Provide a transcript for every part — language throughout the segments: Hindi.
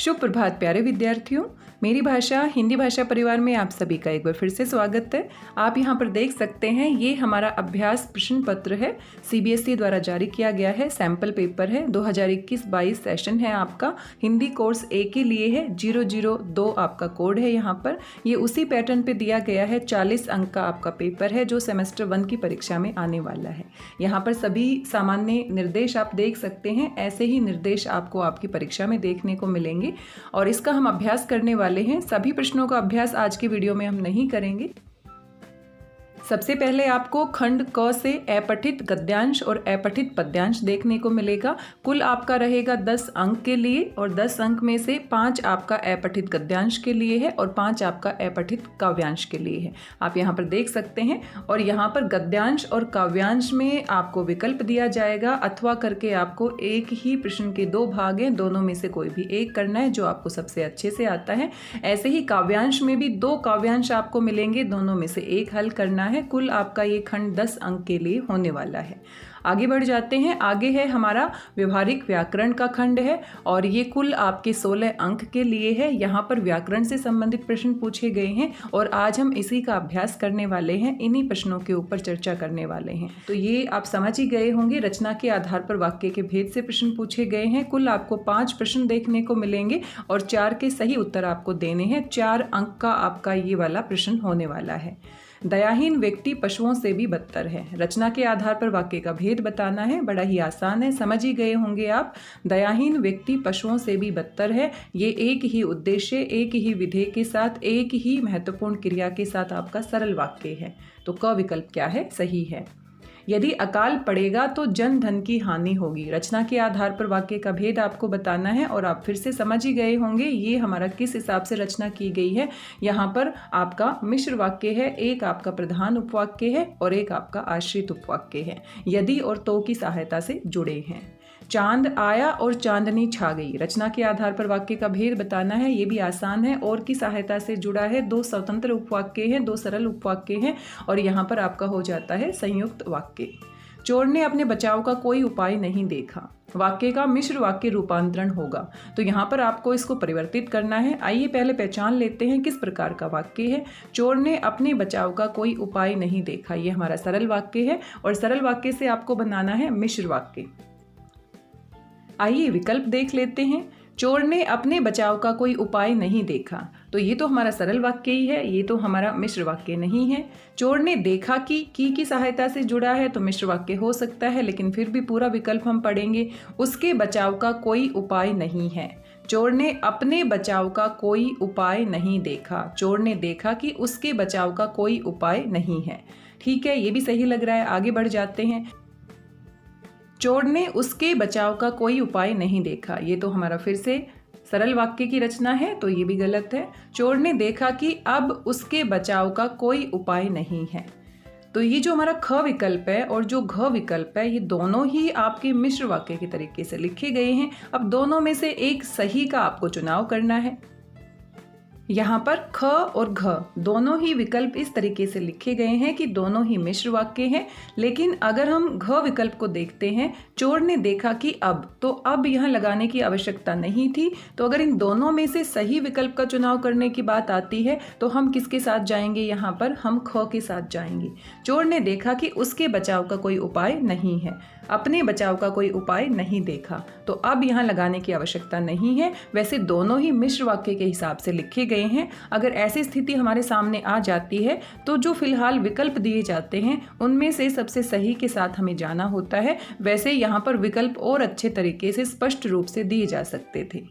शुभ प्रभात प्यारे विद्यार्थियों, मेरी भाषा हिंदी भाषा परिवार में आप सभी का एक बार फिर से स्वागत है। आप यहाँ पर देख सकते हैं ये हमारा अभ्यास प्रश्न पत्र है, सीबीएसई द्वारा जारी किया गया है, सैम्पल पेपर है, 2021-22 सेशन है आपका, हिंदी कोर्स ए के लिए है, 002 आपका कोड है। यहाँ पर ये उसी पैटर्न पे दिया गया है, 40 अंक का आपका पेपर है जो सेमेस्टर 1 की परीक्षा में आने वाला है। यहाँ पर सभी सामान्य निर्देश आप देख सकते हैं, ऐसे ही निर्देश आपको आपकी परीक्षा में देखने को मिलेंगे और इसका हम अभ्यास करने वाले हैं। सभी प्रश्नों का अभ्यास आज की वीडियो में हम नहीं करेंगे। सबसे पहले आपको खंड क से अपठित गद्यांश और अपठित पद्यांश देखने को मिलेगा। कुल आपका रहेगा 10 अंक के लिए और 10 अंक में से 5 आपका अपठित गद्यांश के लिए है और 5 आपका अपठित काव्यांश के लिए है। आप यहाँ पर देख सकते हैं और यहाँ पर गद्यांश और काव्यांश में आपको विकल्प दिया जाएगा अथवा करके आपको एक ही प्रश्न के 2 भाग हैं, दोनों में से कोई भी एक करना है जो आपको सबसे अच्छे से आता है। ऐसे ही काव्यांश में भी 2 काव्यांश आपको मिलेंगे, दोनों में से एक हल करना है। कुल आपका ये खंड 10 अंक के लिए होने वाला है। आगे बढ़ जाते हैं। आगे है हमारा व्यवहारिक व्याकरण का खंड है और ये कुल आपके 16 अंक के लिए है। यहाँ पर व्याकरण से संबंधित प्रश्न पूछे गए हैं और आज हम इसी का अभ्यास करने वाले हैं, इन्हीं प्रश्नों के ऊपर चर्चा करने वाले हैं। तो ये आप समझ ही गए होंगे, रचना के आधार पर वाक्य के भेद से प्रश्न पूछे गए हैं। कुल आपको 5 प्रश्न देखने को मिलेंगे और 4 के सही उत्तर आपको देने हैं। 4 अंक का आपका ये वाला प्रश्न होने वाला है। दयाहीन व्यक्ति पशुओं से भी बदतर है। रचना के आधार पर वाक्य का भेद बताना है, बड़ा ही आसान है, समझ ही गए होंगे आप। दयाहीन व्यक्ति पशुओं से भी बदतर है, ये एक ही उद्देश्य, एक ही विधेय के साथ, एक ही महत्वपूर्ण क्रिया के साथ आपका सरल वाक्य है। तो क विकल्प क्या है? सही है। यदि अकाल पड़ेगा तो जन धन की हानि होगी। रचना के आधार पर वाक्य का भेद आपको बताना है और आप फिर से समझ ही गए होंगे ये हमारा किस हिसाब से रचना की गई है। यहाँ पर आपका मिश्र वाक्य है, एक आपका प्रधान उपवाक्य है और एक आपका आश्रित उपवाक्य है, यदि और तो की सहायता से जुड़े हैं। चांद आया और चांदनी छा गई। रचना के आधार पर वाक्य का भेद बताना है, ये भी आसान है, और की सहायता से जुड़ा है। 2 स्वतंत्र उपवाक्य हैं, 2 सरल उपवाक्य हैं और यहाँ पर आपका हो जाता है संयुक्त वाक्य। चोर ने अपने बचाव का कोई उपाय नहीं देखा। वाक्य का मिश्र वाक्य रूपांतरण होगा, तो यहाँ पर आपको इसको परिवर्तित करना है। आइए पहले पहचान लेते हैं किस प्रकार का वाक्य है। चोर ने अपने बचाव का कोई उपाय नहीं देखा, ये हमारा सरल वाक्य है और सरल वाक्य से आपको बनाना है मिश्र वाक्य। आइए विकल्प देख लेते हैं। चोर ने अपने बचाव का कोई उपाय नहीं देखा, तो ये तो हमारा सरल वाक्य ही है, ये तो हमारा मिश्र वाक्य नहीं है। चोर ने देखा कि की सहायता से जुड़ा है तो मिश्र वाक्य हो सकता है, लेकिन फिर भी पूरा विकल्प हम पढ़ेंगे। उसके बचाव का कोई उपाय नहीं है। चोर ने अपने बचाव का कोई उपाय नहीं देखा। चोर ने देखा कि उसके बचाव का कोई उपाय नहीं है। ठीक है, ये भी सही लग रहा है। आगे बढ़ जाते हैं। चोर ने उसके बचाव का कोई उपाय नहीं देखा, ये तो हमारा फिर से सरल वाक्य की रचना है, तो ये भी गलत है। चोर ने देखा कि अब उसके बचाव का कोई उपाय नहीं है। तो ये जो हमारा ख विकल्प है और जो घ विकल्प है, ये दोनों ही आपके मिश्र वाक्य के तरीके से लिखे गए हैं। अब दोनों में से एक सही का आपको चुनाव करना है। यहाँ पर ख और घ दोनों ही विकल्प इस तरीके से लिखे गए हैं कि दोनों ही मिश्र वाक्य हैं, लेकिन अगर हम घ विकल्प को देखते हैं, चोर ने देखा कि अब, तो अब यहाँ लगाने की आवश्यकता नहीं थी। तो अगर इन दोनों में से सही विकल्प का चुनाव करने की बात आती है तो हम किसके साथ जाएंगे? यहाँ पर हम ख के साथ जाएंगे। चोर ने देखा कि उसके बचाव का कोई उपाय नहीं है, अपने बचाव का कोई उपाय नहीं देखा, तो अब यहाँ लगाने की आवश्यकता नहीं है। वैसे दोनों ही मिश्र वाक्य के हिसाब से लिखे गए हैं। अगर ऐसी स्थिति हमारे सामने आ जाती है तो जो फिलहाल विकल्प दिए जाते हैं उनमें से सबसे सही के साथ हमें जाना होता है। वैसे यहाँ पर विकल्प और अच्छे तरीके से स्पष्ट रूप से दिए जा सकते थे।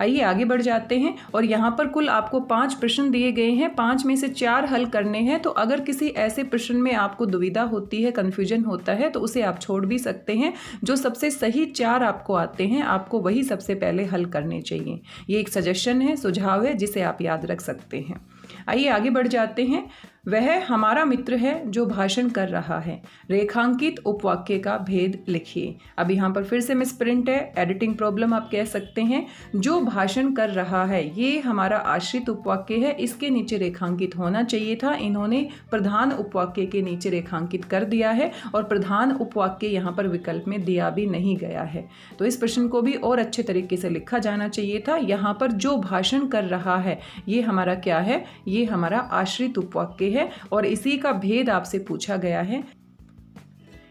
आइए आगे बढ़ जाते हैं और यहाँ पर कुल आपको 5 प्रश्न दिए गए हैं, 5 में से 4 हल करने हैं। तो अगर किसी ऐसे प्रश्न में आपको दुविधा होती है, कन्फ्यूजन होता है, तो उसे आप छोड़ भी सकते हैं। जो सबसे सही 4 आपको आते हैं, आपको वही सबसे पहले हल करने चाहिए। ये एक सजेशन है, सुझाव है, जिसे आप याद रख सकते हैं। आइए आगे बढ़ जाते हैं। वह हमारा मित्र है जो भाषण कर रहा है। रेखांकित उपवाक्य का भेद लिखिए। अब यहाँ पर फिर से मिसप्रिंट है, एडिटिंग प्रॉब्लम आप कह सकते हैं। जो भाषण कर रहा है ये हमारा आश्रित उपवाक्य है, इसके नीचे रेखांकित होना चाहिए था। इन्होंने प्रधान उपवाक्य के नीचे रेखांकित कर दिया है और प्रधान उपवाक्य यहाँ पर विकल्प में दिया भी नहीं गया है। तो इस प्रश्न को भी और अच्छे तरीके से लिखा जाना चाहिए था। यहाँ पर जो भाषण कर रहा है ये हमारा क्या है, ये हमारा आश्रित उपवाक्य है और इसी का भेद आपसे पूछा गया है।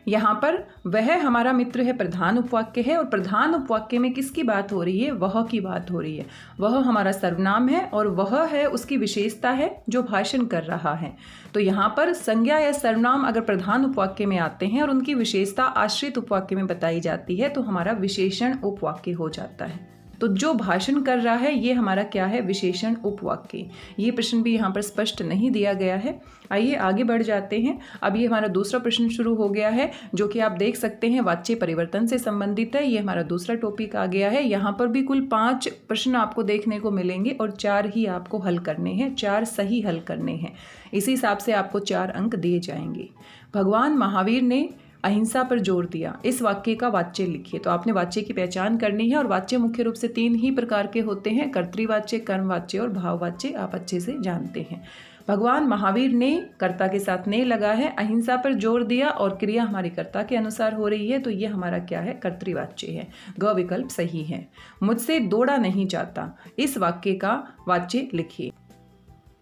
यहाँ पर वह हमारा मित्र है प्रधान उपवाक्य है और प्रधान उपवाक्य में किसकी बात हो रही है, वह की बात हो रही है। वह हमारा सर्वनाम है और वह है उसकी विशेषता है जो भाषण कर रहा है। तो यहाँ पर संज्ञा या सर्वनाम अगर प्रधान उपवाक्य में आते हैं और उनकी विशेषता आश्रित उपवाक्य में बताई जाती है तो हमारा विशेषण उपवाक्य हो जाता है। तो जो भाषण कर रहा है ये हमारा क्या है, विशेषण उपवाक्य। ये प्रश्न भी यहाँ पर स्पष्ट नहीं दिया गया है। आइए आगे बढ़ जाते हैं। अब ये हमारा दूसरा प्रश्न शुरू हो गया है जो कि आप देख सकते हैं वाच्य परिवर्तन से संबंधित है। ये हमारा दूसरा टॉपिक आ गया है। यहाँ पर भी कुल 5 प्रश्न आपको देखने को मिलेंगे और 4 ही आपको हल करने हैं, 4 सही हल करने हैं। इसी हिसाब से आपको 4 अंक दिए जाएंगे। भगवान महावीर ने अहिंसा पर जोर दिया। इस वाक्य का वाच्य लिखिए। तो आपने वाच्य की पहचान करनी है और वाच्य मुख्य रूप से 3 ही प्रकार के होते हैं, कर्तृवाच्य, कर्मवाच्य और भाववाच्य। आप अच्छे से जानते हैं। भगवान महावीर ने कर्ता के साथ ने लगा है, अहिंसा पर जोर दिया और क्रिया हमारी कर्ता के अनुसार हो रही है तो ये हमारा क्या है, कर्तृवाच्य है। ग विकल्प सही है। मुझसे दौड़ा नहीं जाता। इस वाक्य का वाच्य लिखिए।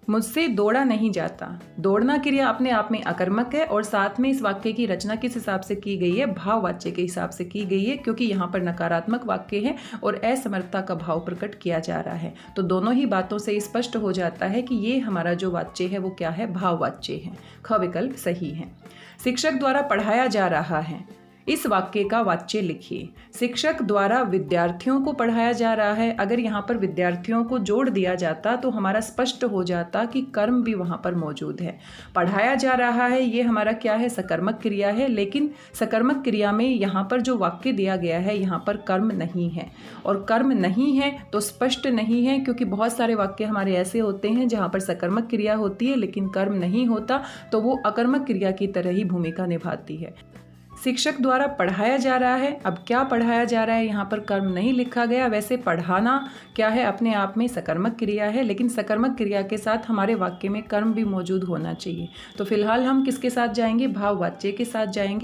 मुझसे दौड़ा नहीं जाता। दौड़ना क्रिया अपने आप में अकर्मक है और साथ में इस वाक्य की रचना किस हिसाब से की गई है, भाववाच्य के हिसाब से की गई है, क्योंकि यहाँ पर नकारात्मक वाक्य है और असमर्थता का भाव प्रकट किया जा रहा है। तो दोनों ही बातों से स्पष्ट हो जाता है कि ये हमारा जो वाच्य है वो क्या है, भाववाच्य है। ख विकल्प सही है। शिक्षक द्वारा पढ़ाया जा रहा है। इस वाक्य का वाच्य लिखिए। शिक्षक द्वारा विद्यार्थियों को पढ़ाया जा रहा है। अगर यहाँ पर विद्यार्थियों को जोड़ दिया जाता तो हमारा स्पष्ट हो जाता कि कर्म भी वहाँ पर मौजूद है। पढ़ाया जा रहा है ये हमारा क्या है, सकर्मक क्रिया है, लेकिन सकर्मक क्रिया में यहाँ पर जो वाक्य दिया गया है यहाँ पर कर्म नहीं है और कर्म नहीं है तो स्पष्ट नहीं है, क्योंकि बहुत सारे वाक्य हमारे ऐसे होते हैं जहाँ पर सकर्मक क्रिया होती है लेकिन कर्म नहीं होता, तो वो अकर्मक क्रिया की तरह ही भूमिका निभाती है। शिक्षक द्वारा पढ़ाया जा रहा है। अब क्या पढ़ाया जा रहा है, यहाँ पर कर्म नहीं लिखा गया। वैसे पढ़ाना क्या है, अपने आप में सकर्मक क्रिया है, लेकिन सकर्मक क्रिया के साथ हमारे वाक्य में कर्म भी मौजूद होना चाहिए। तो फिलहाल हम किसके साथ जाएंगे, भाववाच्य के साथ जाएंगे।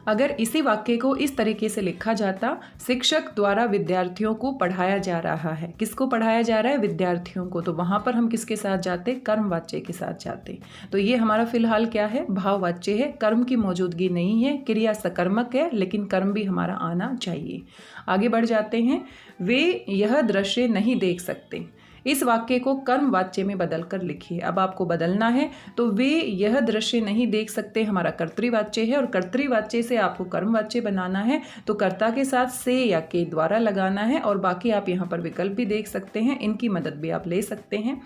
अगर इसी वाक्य को इस तरीके से लिखा जाता, शिक्षक द्वारा विद्यार्थियों को पढ़ाया जा रहा है। किसको पढ़ाया जा रहा है, विद्यार्थियों को। तो वहाँ पर हम किसके साथ जाते, कर्मवाच्य के साथ जाते। तो ये हमारा फिलहाल क्या है, भाववाच्य है। कर्म की मौजूदगी नहीं है, क्रिया सकर्मक है, लेकिन कर्म भी हमारा आना चाहिए। आगे बढ़ जाते हैं। वे यह दृश्य नहीं देख सकते। इस वाक्य को कर्म वाच्य में बदल कर लिखिए। अब आपको बदलना है तो वे यह दृश्य नहीं देख सकते हमारा कर्तृवाच्य है और कर्तृवाच्य से आपको कर्मवाच्य बनाना है तो कर्ता के साथ से या के द्वारा लगाना है। और बाकी आप यहाँ पर विकल्प भी देख सकते हैं, इनकी मदद भी आप ले सकते हैं।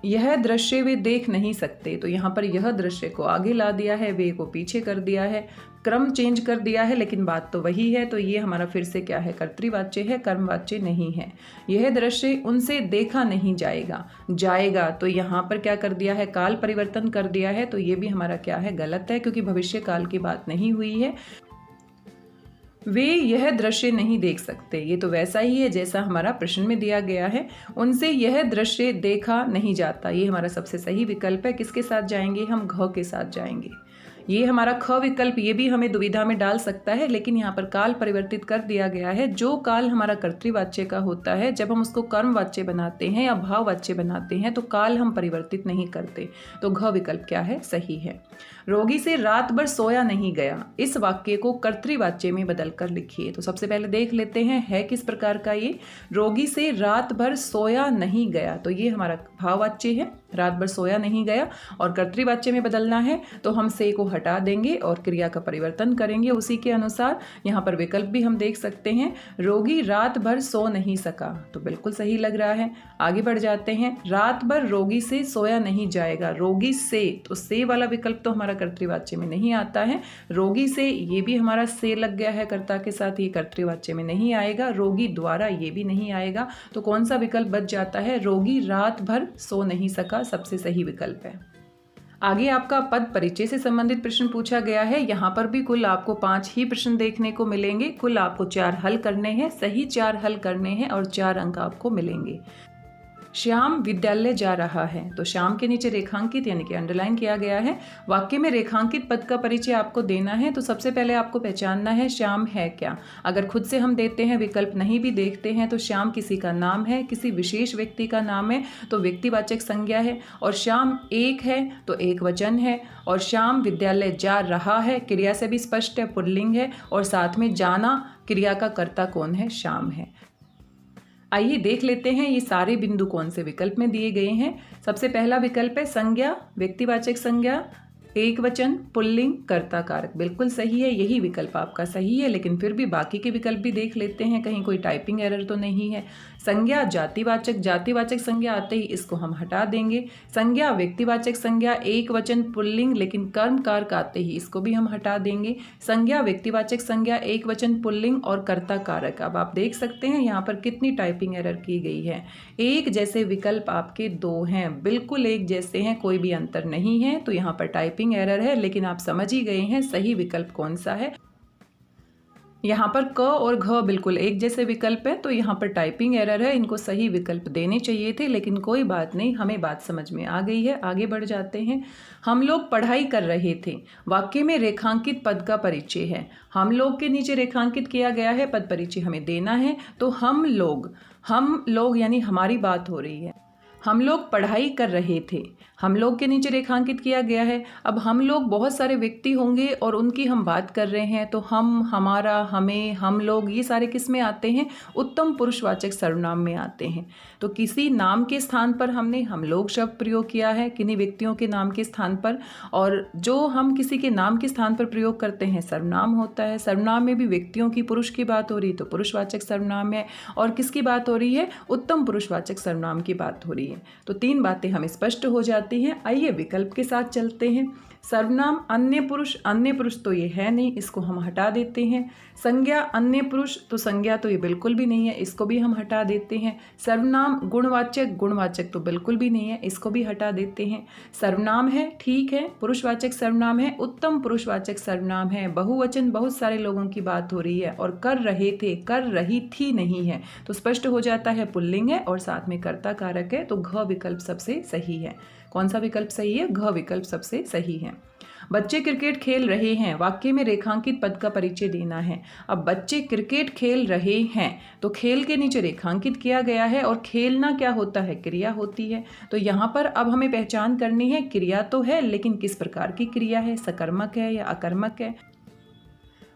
यह दृश्य वे देख नहीं सकते, तो यहाँ पर यह दृश्य को आगे ला दिया है, वे को पीछे कर दिया है, क्रम चेंज कर दिया है, लेकिन बात तो वही है। तो ये हमारा फिर से क्या है, कर्तृवाच्य है, कर्मवाच्य नहीं है। यह दृश्य उनसे देखा नहीं जाएगा तो यहाँ पर क्या कर दिया है, काल परिवर्तन कर दिया है। तो ये भी हमारा क्या है, गलत है, क्योंकि भविष्य काल की बात नहीं हुई है। वे यह दृश्य नहीं देख सकते, ये तो वैसा ही है जैसा हमारा प्रश्न में दिया गया है। उनसे यह दृश्य देखा नहीं जाता, ये हमारा सबसे सही विकल्प है। किसके साथ जाएंगे, हम घ के साथ जाएंगे। ये हमारा ख विकल्प ये भी हमें दुविधा में डाल सकता है, लेकिन यहाँ पर काल परिवर्तित कर दिया गया है। जो काल हमारा कर्तृवाच्य का होता है, जब हम उसको कर्मवाच्य बनाते हैं या भाववाच्य बनाते हैं तो काल हम परिवर्तित नहीं करते। तो घ विकल्प क्या है, सही है। रोगी से रात भर सोया नहीं गया। इस वाक्य को कर्तृवाच्य में बदल कर लिखिए। तो सबसे पहले देख लेते हैं है किस प्रकार का ये, रोगी से रात भर सोया नहीं गया। तो ये हमारा भाववाच्य है, रात भर सोया नहीं गया। और कर्तृवाच्य में बदलना है तो हम से को हटा देंगे और क्रिया का परिवर्तन करेंगे उसी के अनुसार। यहाँ पर विकल्प भी हम देख सकते हैं। रोगी रात भर सो नहीं सका, तो बिल्कुल सही लग रहा है। आगे बढ़ जाते हैं। रात भर रोगी से सोया नहीं जाएगा। रोगी से, तो से वाला विकल्प तो हमारा कर्तृवाच्य में नहीं आता है। रोगी से, ये भी हमारा से लग गया है कर्ता के साथ, ये कर्तृवाच्य में नहीं आएगा। रोगी द्वारा, ये भी नहीं आएगा। तो कौन सा विकल्प बच जाता है? रोगी रात भर सो नहीं सका सबसे सही विकल्प है। आगे आपका पद परिचय से संबंधित प्रश्न पूछा गया है। यहाँ पर भी कुल आपको 5 ही प्रश्न देखने को मिलेंगे। कुल आपको 4 हल करने हैं, सही 4 हल करने हैं और 4 अंक आपको मिलेंगे। श्याम विद्यालय जा रहा है, तो श्याम के नीचे रेखांकित यानी कि अंडरलाइन किया गया है। वाक्य में रेखांकित पद का परिचय आपको देना है। तो सबसे पहले आपको पहचानना है श्याम है क्या। अगर खुद से हम देते हैं, विकल्प नहीं भी देखते हैं, तो श्याम किसी का नाम है, किसी विशेष व्यक्ति का नाम है, तो व्यक्तिवाचक संज्ञा है। और श्याम एक है तो एक वचन है। और श्याम विद्यालय जा रहा है, क्रिया से भी स्पष्ट है, पुल्लिंग है। और साथ में जाना, क्रिया का कर्ता कौन है? श्याम है। आइए देख लेते हैं ये सारे बिंदु कौन से विकल्प में दिए गए हैं। सबसे पहला विकल्प है संज्ञा, व्यक्तिवाचक संज्ञा, एक वचन, पुल्लिंग, कर्ता कारक। बिल्कुल सही है, यही विकल्प आपका सही है। लेकिन फिर भी बाकी के विकल्प भी देख लेते हैं, कहीं कोई टाइपिंग एरर तो नहीं है। संज्ञा जातिवाचक, जातिवाचक संज्ञा आते ही इसको हम हटा देंगे। संज्ञा व्यक्तिवाचक संज्ञा, एक वचन, पुल्लिंग, लेकिन कर्म कारक आते ही इसको भी हम हटा देंगे। संज्ञा व्यक्तिवाचक संज्ञा, एक वचन, पुल्लिंग और कर्ता कारक। अब आप देख सकते हैं यहाँ पर कितनी टाइपिंग एरर की गई है। एक जैसे विकल्प आपके 2 हैं, बिल्कुल एक जैसे हैं, कोई भी अंतर नहीं है। तो यहाँ पर टाइपिंग एरर है, लेकिन आप समझ ही गए हैं सही विकल्प कौन सा है। यहाँ पर क और घ बिल्कुल एक जैसे विकल्प है, तो यहाँ पर टाइपिंग एरर है। इनको सही विकल्प देने चाहिए थे, लेकिन कोई बात नहीं, हमें बात समझ में आ गई है। आगे बढ़ जाते हैं। हम लोग पढ़ाई कर रहे थे। वाक्य में रेखांकित पद का परिचय है। हम लोग के नीचे रेखांकित किया गया है, पद परिचय हमें देना है। तो हम लोग यानी हमारी बात हो रही है। हम लोग पढ़ाई कर रहे थे, हम लोग के नीचे रेखांकित किया गया है। अब हम लोग बहुत सारे व्यक्ति होंगे और उनकी हम बात कर रहे हैं, तो हम, हमारा, हमें, हम लोग, ये सारे किस में आते हैं? उत्तम पुरुषवाचक सर्वनाम में आते हैं। तो किसी नाम के स्थान पर हमने हम लोग शब्द प्रयोग किया है, किन्हीं व्यक्तियों के नाम के स्थान पर। और जो हम किसी के नाम के स्थान पर प्रयोग करते हैं सर्वनाम होता है। सर्वनाम में भी व्यक्तियों की, पुरुष की बात हो रही है तो पुरुषवाचक सर्वनाम है, और किसकी बात हो रही है? उत्तम पुरुषवाचक सर्वनाम की बात हो रही है। तो 3 बातें हमें स्पष्ट हो जाती हैं। आइए विकल्प के साथ चलते हैं। सर्वनाम अन्य पुरुष तो ये है नहीं, इसको हम हटा देते हैं। संज्ञा अन्य पुरुष, तो संज्ञा तो ये बिल्कुल भी नहीं है, इसको भी हम हटा देते हैं। सर्वनाम गुणवाचक तो बिल्कुल भी नहीं है, इसको भी हटा देते हैं। सर्वनाम है, ठीक है, पुरुषवाचक सर्वनाम है, उत्तम पुरुषवाचक सर्वनाम है, बहुवचन, बहुत सारे लोगों की बात हो रही है। और कर रहे थे, कर रही थी नहीं है, तो स्पष्ट हो जाता है पुल्लिंग है और साथ में कर्ता कारक है। तो घ विकल्प सबसे सही है। कौन सा विकल्प सही है? घ विकल्प सबसे सही है। बच्चे क्रिकेट खेल रहे हैं। वाक्य में रेखांकित पद का परिचय देना है। अब बच्चे क्रिकेट खेल रहे हैं, तो खेल के नीचे रेखांकित किया गया है। और खेलना क्या होता है? क्रिया होती है। तो यहाँ पर अब हमें पहचान करनी है, क्रिया तो है, लेकिन किस प्रकार की क्रिया है? सकर्मक है या अकर्मक है?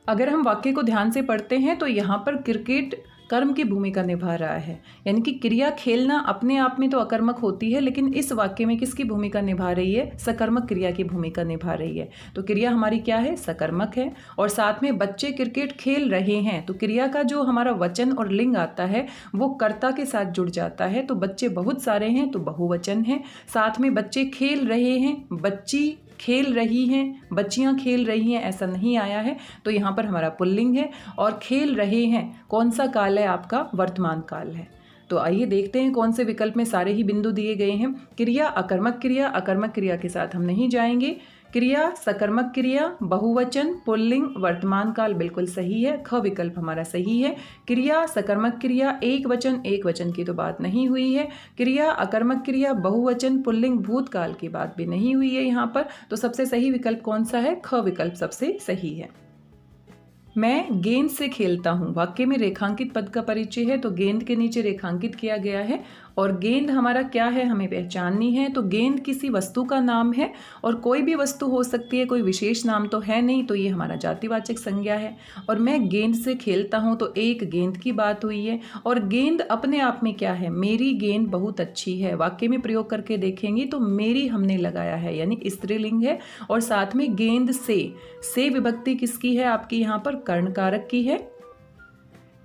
अगर हम वाक्य को ध्यान से पढ़ते हैं तो यहाँ पर क्रिकेट कर्म की भूमिका निभा रहा है, यानी कि क्रिया खेलना अपने आप में तो अकर्मक होती है, लेकिन इस वाक्य में किसकी भूमिका निभा रही है? सकर्मक क्रिया की भूमिका निभा रही है। तो क्रिया हमारी क्या है? सकर्मक है। और साथ में बच्चे क्रिकेट खेल रहे हैं, तो क्रिया का जो हमारा वचन और लिंग आता है वो कर्ता के साथ जुड़ जाता है। तो बच्चे बहुत सारे हैं, तो बहुवचन है। साथ में बच्चे खेल रहे हैं, बच्ची खेल रही हैं, बच्चियां खेल रही हैं, ऐसा नहीं आया है, तो यहाँ पर हमारा पुल्लिंग है। और खेल रहे हैं कौन सा काल है? आपका वर्तमान काल है। तो आइए देखते हैं कौन से विकल्प में सारे ही बिंदु दिए गए हैं। क्रिया अकर्मक क्रिया के साथ हम नहीं जाएंगे। क्रिया सकर्मक क्रिया, बहुवचन, पुल्लिंग, वर्तमान काल बिल्कुल सही है। ख विकल्प हमारा सही है। क्रिया सकर्मक क्रिया, एक वचन की तो बात नहीं हुई है। क्रिया अकर्मक क्रिया, बहुवचन, पुल्लिंग, भूतकाल की बात भी नहीं हुई है यहाँ पर। तो सबसे सही विकल्प कौन सा है? ख विकल्प सबसे सही है। मैं गेंद से खेलता हूँ। वाक्य में रेखांकित पद का परिचय है, तो गेंद के नीचे रेखांकित किया गया है और गेंद हमारा क्या है हमें पहचाननी है। तो गेंद किसी वस्तु का नाम है और कोई भी वस्तु हो सकती है, कोई विशेष नाम तो है नहीं, तो ये हमारा जातिवाचक संज्ञा है। और मैं गेंद से खेलता हूँ तो एक गेंद की बात हुई है और गेंद अपने आप में क्या है, मेरी गेंद बहुत अच्छी है। वाक्य में प्रयोग करके देखेंगे तो मेरी हमने लगाया है यानी स्त्रीलिंग है और साथ में गेंद से विभक्ति किसकी है आपकी यहाँ पर कर्ण कारक की है।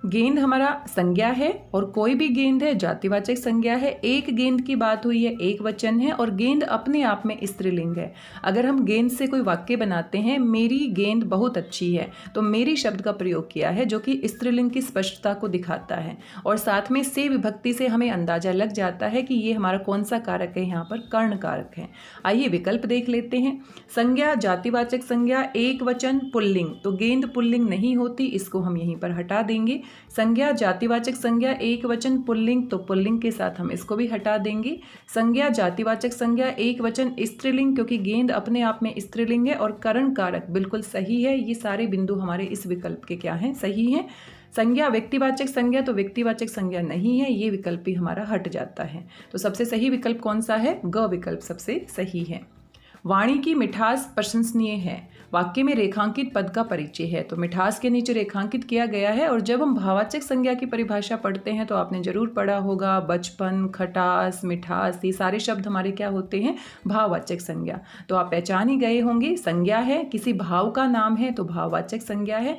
गेंद हमारा संज्ञा है और कोई भी गेंद है जातिवाचक संज्ञा है। एक गेंद की बात हुई है, एक वचन है और गेंद अपने आप में स्त्रीलिंग है। अगर हम गेंद से कोई वाक्य बनाते हैं, मेरी गेंद बहुत अच्छी है, तो मेरी शब्द का प्रयोग किया है जो कि स्त्रीलिंग की स्पष्टता को दिखाता है और साथ में से विभक्ति से हमें अंदाजा लग जाता है कि ये हमारा कौन सा कारक है, यहाँ पर कर्ण कारक है। आइए विकल्प देख लेते हैं। संज्ञा जातिवाचक संज्ञा एक वचन पुल्लिंग, तो गेंद पुल्लिंग नहीं होती, इसको हम यहीं पर हटा देंगे। संज्ञा जातिवाचक संज्ञा एक वचन पुल्लिंग, तो पुल्लिंग के साथ हम इसको भी हटा देंगे। संज्ञा जातिवाचक संज्ञा एक वचन स्त्रीलिंग, क्योंकि गेंद अपने आप में स्त्रीलिंग है और कर्ण कारक बिल्कुल सही है। ये सारे बिंदु हमारे इस विकल्प के क्या हैं, सही हैं। संज्ञा व्यक्तिवाचक संज्ञा, तो व्यक्तिवाचक संज्ञा नहीं है, ये विकल्प भी हमारा हट जाता है। तो सबसे सही विकल्प कौन सा है, ग विकल्प सबसे सही है। वाणी की मिठास प्रशंसनीय है। वाक्य में रेखांकित पद का परिचय है, तो मिठास के नीचे रेखांकित किया गया है और जब हम भाववाचक संज्ञा की परिभाषा पढ़ते हैं तो आपने जरूर पढ़ा होगा बचपन, खटास, मिठास, ये सारे शब्द हमारे क्या होते हैं, भाववाचक संज्ञा। तो आप पहचान ही गए होंगे, संज्ञा है, किसी भाव का नाम है तो भाववाचक संज्ञा है।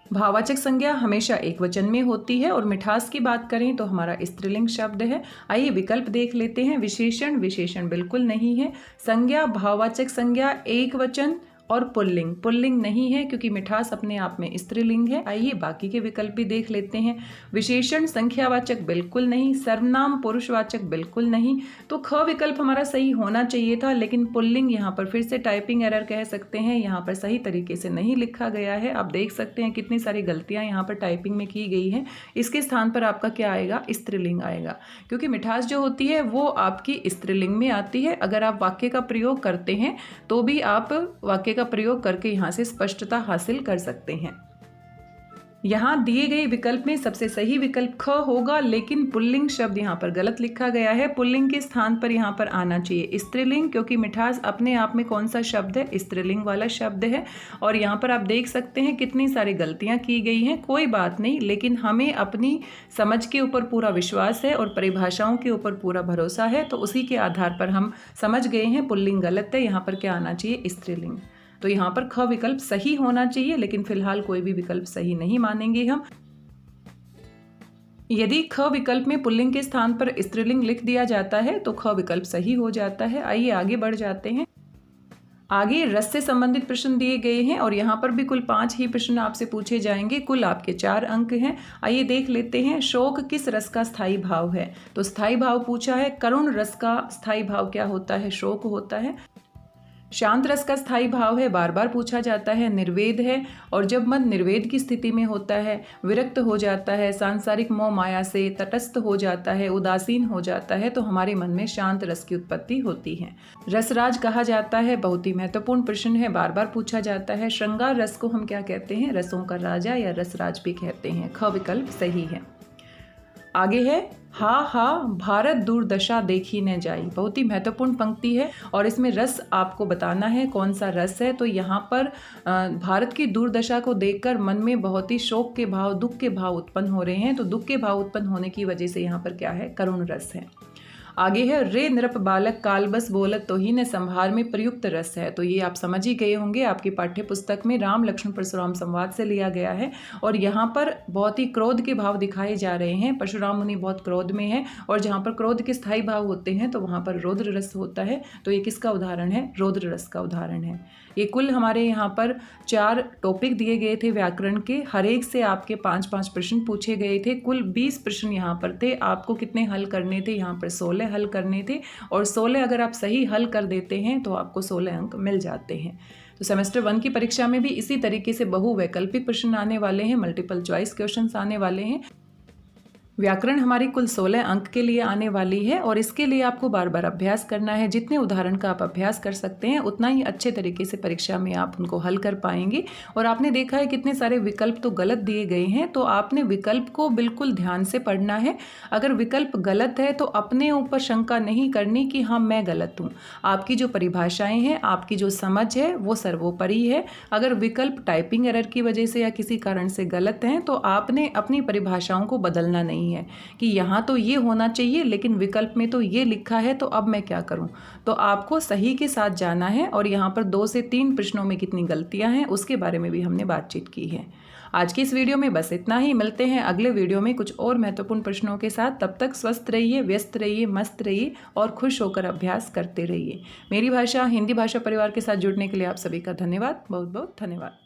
भाववाचक संज्ञा हमेशा एक वचन में होती है और मिठास की बात करें तो हमारा स्त्रीलिंग शब्द है। आइए विकल्प देख लेते हैं। विशेषण, विशेषण बिल्कुल नहीं है। संज्ञा भाववाचक संज्ञा एक वचन और पुल्लिंग, पुल्लिंग नहीं है क्योंकि मिठास अपने आप में स्त्रीलिंग है। आइए बाकी के विकल्प भी देख लेते हैं। विशेषण संख्यावाचक बिल्कुल नहीं, सर्वनाम पुरुषवाचक बिल्कुल नहीं। तो ख विकल्प हमारा सही होना चाहिए था, लेकिन पुल्लिंग यहाँ पर फिर से टाइपिंग एरर कह सकते हैं, यहाँ पर सही तरीके से नहीं लिखा गया है। आप देख सकते हैं कितनी सारी गलतियाँ यहाँ पर टाइपिंग में की गई हैं। इसके स्थान पर आपका क्या आएगा, स्त्रीलिंग आएगा, क्योंकि मिठास जो होती है वो आपकी स्त्रीलिंग में आती है। अगर आप वाक्य का प्रयोग करते हैं तो भी आप वाक्य का प्रयोग करके यहाँ से स्पष्टता हासिल कर सकते हैं। यहाँ दिए गए विकल्प में सबसे सही विकल्प ख होगा, लेकिन पुल्लिंग शब्द यहाँ पर गलत लिखा गया है। पुल्लिंग के स्थान पर यहाँ पर आना चाहिए स्त्रीलिंग, क्योंकि मिठास अपने आप में कौन सा शब्द है, स्त्रीलिंग वाला शब्द है। और यहाँ पर आप देख सकते हैं कितनी सारी गलतियाँ की गई हैं। कोई बात नहीं, लेकिन हमें अपनी समझ के ऊपर पूरा विश्वास है और परिभाषाओं के ऊपर पूरा भरोसा है, तो उसी के आधार पर हम समझ गए हैं पुल्लिंग गलत है, यहाँ पर क्या आना चाहिए, स्त्रीलिंग। तो यहाँ पर ख विकल्प सही होना चाहिए, लेकिन फिलहाल कोई भी विकल्प सही नहीं मानेंगे हम। यदि ख विकल्प में पुल्लिंग के स्थान पर स्त्रीलिंग लिख दिया जाता है तो ख विकल्प सही हो जाता है। आइए आगे बढ़ जाते हैं। आगे रस से संबंधित प्रश्न दिए गए हैं और यहाँ पर भी कुल 5 ही प्रश्न आपसे पूछे जाएंगे। कुल आपके 4 अंक हैं। आइए देख लेते हैं। शोक किस रस का स्थायी भाव है, तो स्थायी भाव पूछा है। करुण रस का स्थायी भाव क्या होता है, शोक होता है। शांत रस का स्थायी भाव है, बार बार पूछा जाता है, निर्वेद है। और जब मन निर्वेद की स्थिति में होता है, विरक्त हो जाता है, सांसारिक मोह माया से तटस्थ हो जाता है, उदासीन हो जाता है, तो हमारे मन में शांत रस की उत्पत्ति होती है। रसराज कहा जाता है, बहुत ही महत्वपूर्ण प्रश्न है, बार बार पूछा जाता है। श्रृंगार रस को हम क्या कहते हैं, रसों का राजा या रसराज भी कहते हैं। ख विकल्प सही है। आगे है हा हा भारत दुर्दशा देखी न जाई। बहुत ही महत्वपूर्ण पंक्ति है और इसमें रस आपको बताना है कौन सा रस है। तो यहाँ पर भारत की दुर्दशा को देखकर मन में बहुत ही शोक के भाव, दुख के भाव उत्पन्न हो रहे हैं। तो दुख के भाव उत्पन्न होने की वजह से यहाँ पर क्या है, करुण रस है। आगे है रे नृप बालक काल बस बोलत तो ही न संभार में प्रयुक्त रस है। तो ये आप समझ ही गए होंगे, आपकी पाठ्य पुस्तक में राम लक्ष्मण परशुराम संवाद से लिया गया है और यहाँ पर बहुत ही क्रोध के भाव दिखाए जा रहे हैं। परशुराम मुनि बहुत क्रोध में है और जहाँ पर क्रोध के स्थायी भाव होते हैं तो वहाँ पर रौद्र रस होता है। तो ये किसका उदाहरण है, रौद्र रस का उदाहरण है। ये कुल हमारे यहाँ पर 4 टॉपिक दिए गए थे व्याकरण के, हर एक से आपके 5-5 प्रश्न पूछे गए थे। कुल 20 प्रश्न यहाँ पर थे। आपको कितने हल करने थे, यहाँ पर 16 हल करने थे और 16 अगर आप सही हल कर देते हैं तो आपको 16 अंक मिल जाते हैं। तो सेमेस्टर 1 की परीक्षा में भी इसी तरीके से बहुवैकल्पिक प्रश्न आने वाले हैं, मल्टीपल चॉइस क्वेश्चंस आने वाले हैं। व्याकरण हमारी कुल 16 अंक के लिए आने वाली है और इसके लिए आपको बार बार अभ्यास करना है। जितने उदाहरण का आप अभ्यास कर सकते हैं उतना ही अच्छे तरीके से परीक्षा में आप उनको हल कर पाएंगे। और आपने देखा है कितने सारे विकल्प तो गलत दिए गए हैं, तो आपने विकल्प को बिल्कुल ध्यान से पढ़ना है। अगर विकल्प गलत है तो अपने ऊपर शंका नहीं करनी कि हाँ मैं गलत हूँ। आपकी जो परिभाषाएँ हैं, आपकी जो समझ है वो सर्वोपरि है। अगर विकल्प टाइपिंग एरर की वजह से या किसी कारण से गलत हैं तो आपने अपनी परिभाषाओं को बदलना नहीं है कि यहाँ तो ये होना चाहिए लेकिन विकल्प में तो ये लिखा है, तो अब मैं क्या करूँ। तो आपको सही के साथ जाना है। और यहाँ पर 2 से 3 प्रश्नों में कितनी गलतियाँ हैं उसके बारे में भी हमने बातचीत की है। आज की इस वीडियो में बस इतना ही। मिलते हैं अगले वीडियो में कुछ और महत्वपूर्ण प्रश्नों के साथ। तब तक स्वस्थ रहिए, व्यस्त रहिए, मस्त रहिए और खुश होकर अभ्यास करते रहिए। मेरी भाषा हिंदी भाषा परिवार के साथ जुड़ने के लिए आप सभी का धन्यवाद, बहुत बहुत धन्यवाद।